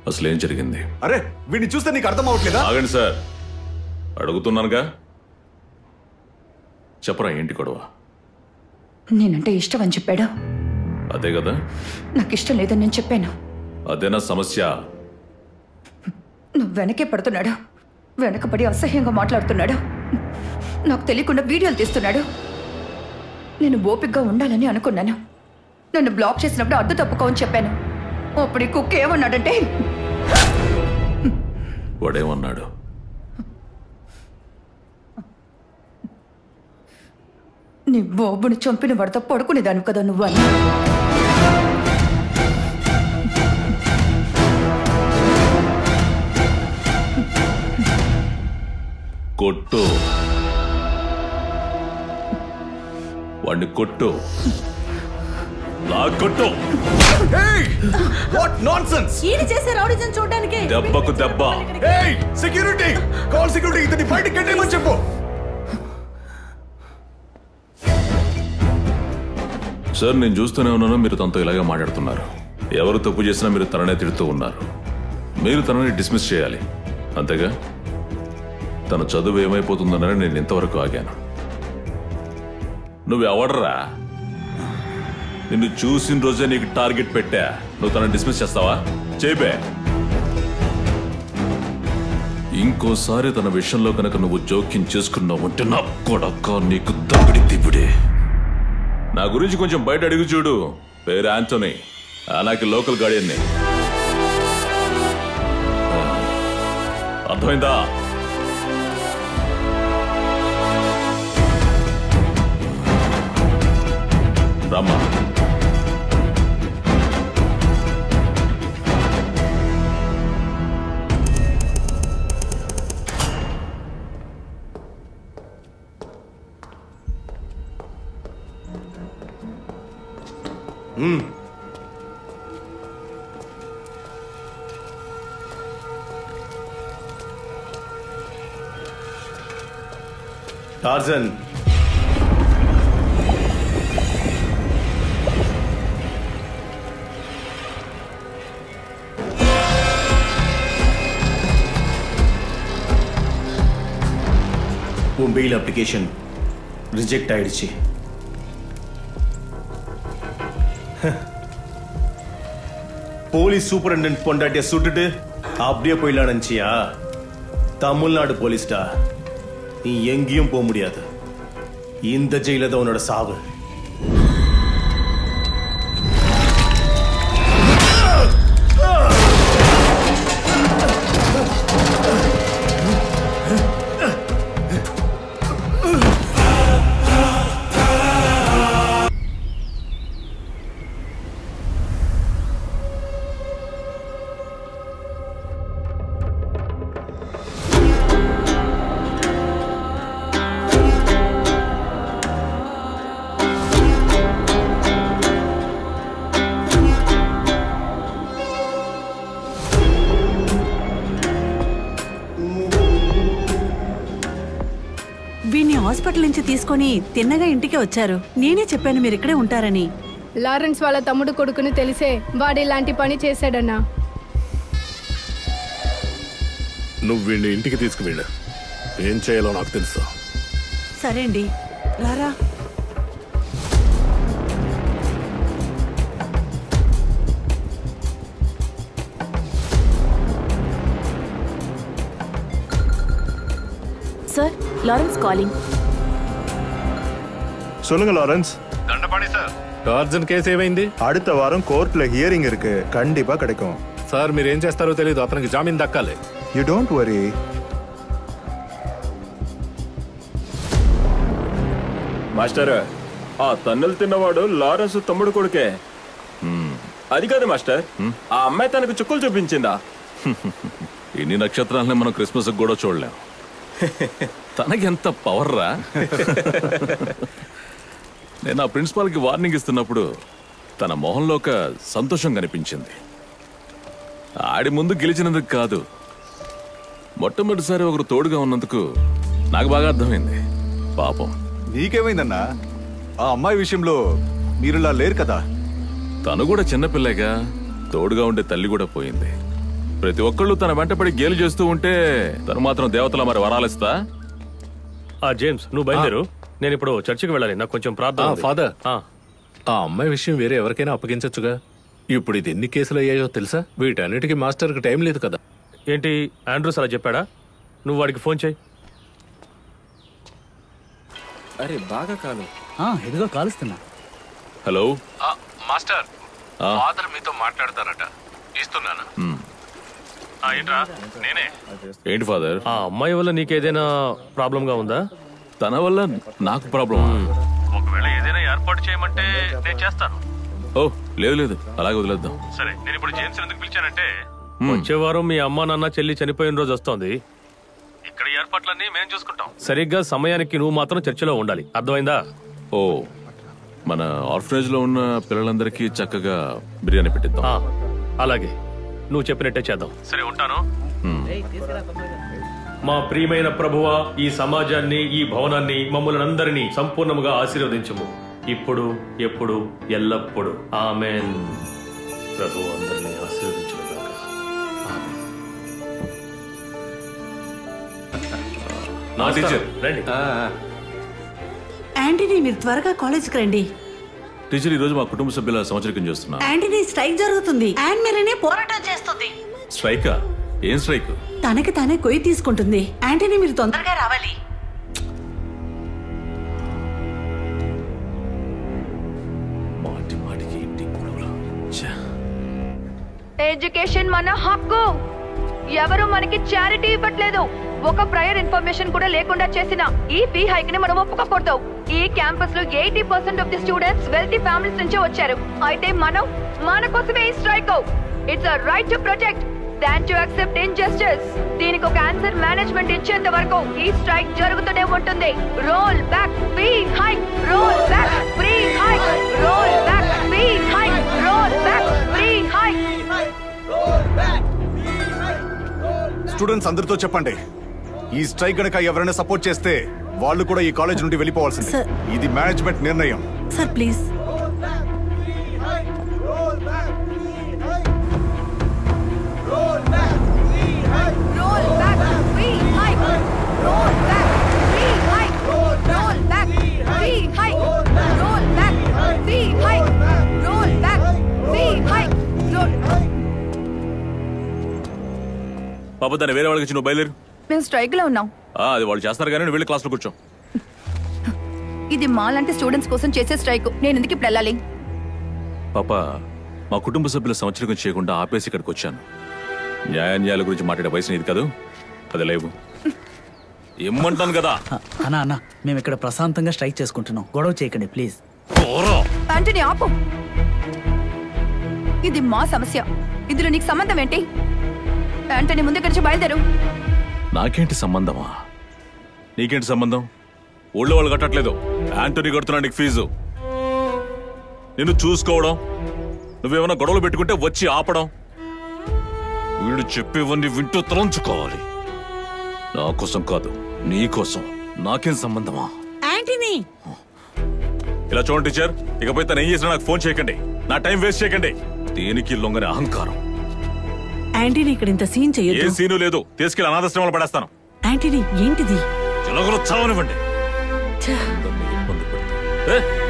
అసలేం జరిగింది? అరే వీడిని చూస్తే నీకు అర్థం అవట్లేదా? ఆగండి సార్, అడుగుతున్నానుగా, చెప్పరా ఏంటి గొడవ? నేనంటే ఇష్టం అని చెప్పాడు. అదే కదా, నాకు ఇష్టం లేదని నేను చెప్పాను. అదేనా సమస్య? నువ్వు వెనకే పడుతున్నాడు, వెనకపడి అసహ్యంగా మాట్లాడుతున్నాడు, నాకు తెలియకుండా వీడియోలు తీస్తున్నాడు. నేను ఓపికగా ఉండాలని అనుకున్నాను. నన్ను బ్లాక్ చేసినప్పుడు అడ్డు తప్పుకోని చెప్పాను. అప్పుడు ఈ కుక్క ఏమన్నాడంటే, వాడేమన్నాడు? నీ బాబుని చంపిన వాడితో పడుకునేదాను కదా నువ్వు అని. కొట్టు, వాడిని కొట్టు, కొట్టు. What nonsense! ఈయన చేసే రౌడీజం చూడడానికి దెబ్బకు దెబ్బ. సెక్యూరిటీ కాల్, సెక్యూరిటీ ఇతని బయటికి గెట్టేయమని చెప్పు. సార్, నేను చూస్తూనే ఉన్నాను, మీరు తనతో ఇలాగే మాట్లాడుతున్నారు. ఎవరు తప్పు చేసినా మీరు తననే తిడుతూ ఉన్నారు. మీరు తనని డిస్మిస్ చేయాలి, అంతేగా? తన చదువు ఏమైపోతుందనని నేను ఇంతవరకు ఆగాను. నువ్వు ఎవడరా? నిన్ను చూసిన రోజే నీకు టార్గెట్ పెట్టా. నువ్వు తనని డిస్మిస్ చేస్తావా? చేపే. ఇంకోసారి తన విషయంలో కనుక నువ్వు జోక్యం చేసుకున్నావు అంటే నా కొడక నీకు దగిడి దిబిడే. నా గురించి కొంచెం బయట అడిగి చూడు. పేరు ఆంటోనీ, నాకు లోకల్ గార్డియన్ని. అర్థమైందా? రామ్మా. టార్జన్, உன் பெயில் அப்ளிகேஷன் ரிஜெக்ட் ஆயிடுச்சு. போலீஸ் சூப்பரண்டன்ட் பொண்டாட்டிய சுட்டுட்டு அப்படியே போயிடலாம் நினைச்சியா? தமிழ்நாடு போலீஸ்டா, நீ எங்கேயும் போக முடியாது. இந்த ஜெயில தான் உன்னோட சாவு. హాస్పిటల్ నుంచి తీసుకొని తిన్నగా ఇంటికి వచ్చారు. నేనే చెప్పాను మీరు ఇక్కడే ఉంటారని. లారెన్స్ వాళ్ళ తమ్ముడు కొడుకుని తెలిసే వాడు ఇలాంటి పని చేశాడన్నా. నువ్వు వీడిని ఇంటికి తీసుకువెళ్ళు. ఏం చేయాలో నాకు తెలుసు. సరే అండి, రారా. Sir, Lawrence calling. சொல்லுங்க Lawrence. Dandapani sir, Tarzan case ఏమైంది? அடுத்த வாரம் కోర్టులో హియరింగ్ இருக்கு. కండిపా கிடைக்கும். సార్, మీరు ఏం చేస్తారో తెలియదు. అతనికి జామీన్ దక్కాలి. You don't worry. మాస్టర్, ఆ తన్నులు తిన్నవాడు లారెన్స్ తమ్ముడు కొడుకే. అది కాదు మాస్టర్, ఆ అమ్మాయి తనకు చుక్కలు చూపించిందా? ఇన్ని నక్షత్రాలని మనం క్రిస్మస్ కూడా చూడలేం. తనకెంత పవర్ రా. నేను ఆ ప్రిన్సిపాల్కి వార్నింగ్ ఇస్తున్నప్పుడు తన మొహంలో ఒక సంతోషం కనిపించింది. ఆడి ముందు గెలిచినందుకు కాదు, మొట్టమొదటిసారి ఒకరు తోడుగా ఉన్నందుకు నాకు బాగా అర్థమైంది. పాపం. నీకేమైందన్నా? ఆ అమ్మాయి విషయంలో మీరులా లేరు కదా. తను కూడా చిన్నపిల్లగా, తోడుగా ఉండే తల్లి కూడా పోయింది. ప్రతి ఒక్కళ్ళు తన వెంటపడి గేలు చేస్తూ ఉంటే తను మాత్రం దేవతల మరి వరాలిస్తా? జేమ్స్ నువ్వు బయలుదేరు, నేను ఇప్పుడు చర్చికి వెళ్ళాలి, నాకు కొంచెం ప్రార్థన. ఫాదర్, ఆ అమ్మాయి విషయం వేరే ఎవరికైనా అప్పగించచ్చుగా. ఇప్పుడు ఇది ఎన్ని కేసులు అయ్యాయో తెలుసా? వీటన్నిటికీ మాస్టర్కి టైం లేదు కదా. ఏంటి ఆండ్రూస్ అలా చెప్పాడా? నువ్వు వాడికి ఫోన్ చేయి. అరే బాగా కాలు. ఎదుగో కాలుస్తున్నా. హలో మాస్టర్, ఫాదర్ మీతో మాట్లాడతారట. ఇస్తున్నాను. ఏంట్రా? నేనే. ఏంటి ఫాదర్? ఆ అమ్మాయి వల్ల నీకేదైనా ప్రాబ్లం గా ఉందా? తన వల్ల నాకు ప్రాబ్లం? ఒకవేళ ఏదైనా ఏర్పాటు చేయమంటే నేను చేస్తాను. ఓ లేదు లేదు, అలాగే వదిలేద్దాం. సరే, నేను ఇప్పుడు జేమ్స్ ఎందుకు పిలిచానంటే వచ్చే వారం మీ అమ్మా నాన్న చెల్లి చనిపోయిన రోజు వస్తోంది. ఇక్కడ ఏర్పాట్లన్నీ మేము చూసుకుంటాం. సరిగ్గా సమయానికి నువ్వు మాత్రం చర్చిలో ఉండాలి, అర్థమైందా? ఓ, మన ఆర్ఫనేజ్ లో ఉన్న పిల్లలందరికీ చక్కగా బిర్యానీ పెట్టిద్దాం. అలాగే, నువ్వు చెప్పినట్టే చేద్దాం. సరే, ఉంటాను. మా ప్రియమైన ప్రభువా, ఈ సమాజాన్ని, ఈ భవనాన్ని, మమ్మల్ని అందరినీ సంపూర్ణముగా ఆశీర్వదించుము, ఇప్పుడు ఎప్పుడు ఎల్లప్పుడు. ఆమేన్. ప్రభు అందరినీ ఆశీర్వదించుగాక. ఆమేన్. నా టీచర్ రండి. యాంటనీ, మీరు త్వరగా కాలేజీకి రండి. టీచర్, ఈ రోజు మా కుటుంబ సభ్యుల సంవత్సరం చేస్తున్నా. యాంటనీ, స్ట్రైక్ జరుగుతుంది. యాండ్ మీరనే పోరాటం చేస్తుంది. స్ట్రైకా? ఏం స్ట్రైక్? తనకి తానే కొయ్యి తీసుకుంటుంది. యాంటనీ, మీరు తొందరగా రావాలి. మాటి మాటికి ఇంటి గొడవలు. ఎడ్యుకేషన్ మన హక్కు. ఎవరు మనకి చారిటీ ఇవ్వట్లేదు. ఒక ప్రయర్ ఇన్ఫర్మేషన్ కూడా లేకుండా చేసిన ఈ ఫీ హైక్ ని మనం ఒప్పుకోకూడదు. ఈ క్యాంపస్ లో 80% of the students wealthy families నుంచే వచ్చారు. అయితే మనం మన కోసమే ఈ strike. It's a right to protect than to accept injustice. దీనికి ఒక ఆన్సర్ మేనేజ్మెంట్ ఇచ్చేంత వరకు ఈ స్ట్రైక్ జరుగుతూనే ఉంటుంది. Roll back fee hike, roll back free hike, roll back fee hike, roll back free hike. Students అందరితో చెప్పండి, ఈ స్ట్రైక్ గనక ఎవరైనా సపోర్ట్ చేస్తే వాళ్ళు కూడా ఈ కాలేజ్ నుండి వెళ్ళిపోవాల్సిందే. ఇది మేనేజ్మెంట్ నిర్ణయం. Sir please. పాప, దాన్ని వేరే వాళ్ళకి ఇచ్చి నువ్వు బయలుదేరు. మేము స్ట్రైక్ లో ఉన్నాం. అది వాళ్ళు చేస్తారు కానీ నువ్వు వెళ్ళి క్లాస్ లో కూర్చో. ఇది మాలాంటి స్టూడెంట్స్ కోసం చేసే స్ట్రైక్. నేను ఎందుకు ఇప్పుడు వెళ్ళాలి? పాప, మా కుటుంబ సభ్యుల సంవత్సరం చేయకుండా ఆపేసి ఇక్కడికి వచ్చాను. న్యాయాన్యాయాల గురించి మాట్లాడే వయసు ఇది కాదు. అది లేవు. ఏమంటాను కదా. అన్నా, మేము ఇక్కడ ప్రశాంతంగా స్ట్రైక్ చేసుకుంటున్నాం. గొడవ చేయకండి ప్లీజ్. యాంటనీ, ఆపు. ఇది మా సమస్య. ఇందులో నీకు సంబంధం ఏంటి? యాంటనీ, ముందు ఇక్కడి నుంచి బయలుదేరు. నాకేంటి సంబంధమా? నీకేంటి సంబంధం? ఊళ్ళో వాళ్ళు కట్టట్లేదు, యాంటనీ కడుతున్నా నీకు ఫీజు. నిన్ను చూసుకోవడం, నువ్వేమైనా గొడవలు పెట్టుకుంటే వచ్చి ఆపడం, వీళ్ళు చెప్పేవన్నీ వింటూ తలంచుకోవాలి. నా కోసం కాదు, నీ కోసం. నాకేం సంబంధమా? యాంటనీ, ఇలా చూడండి టీచర్, ఇకపై తను ఏం చేసినా నాకు ఫోన్ చేయకండి. నా టైం వేస్ట్ చేయకండి. దేనికి లొంగని అహంకారం. యాంటనీ, ఇక్కడ ఇంత సీన్ చేయొద్దు. ఏ సీను లేదు. తీసుకెళ్లి అనాథాశ్రమంలో పడేస్తాను. యాంటనీ, ఏంటిది? చిలకలు చావనివ్వండి. ఛ. ఇబ్బంది పెడతాను.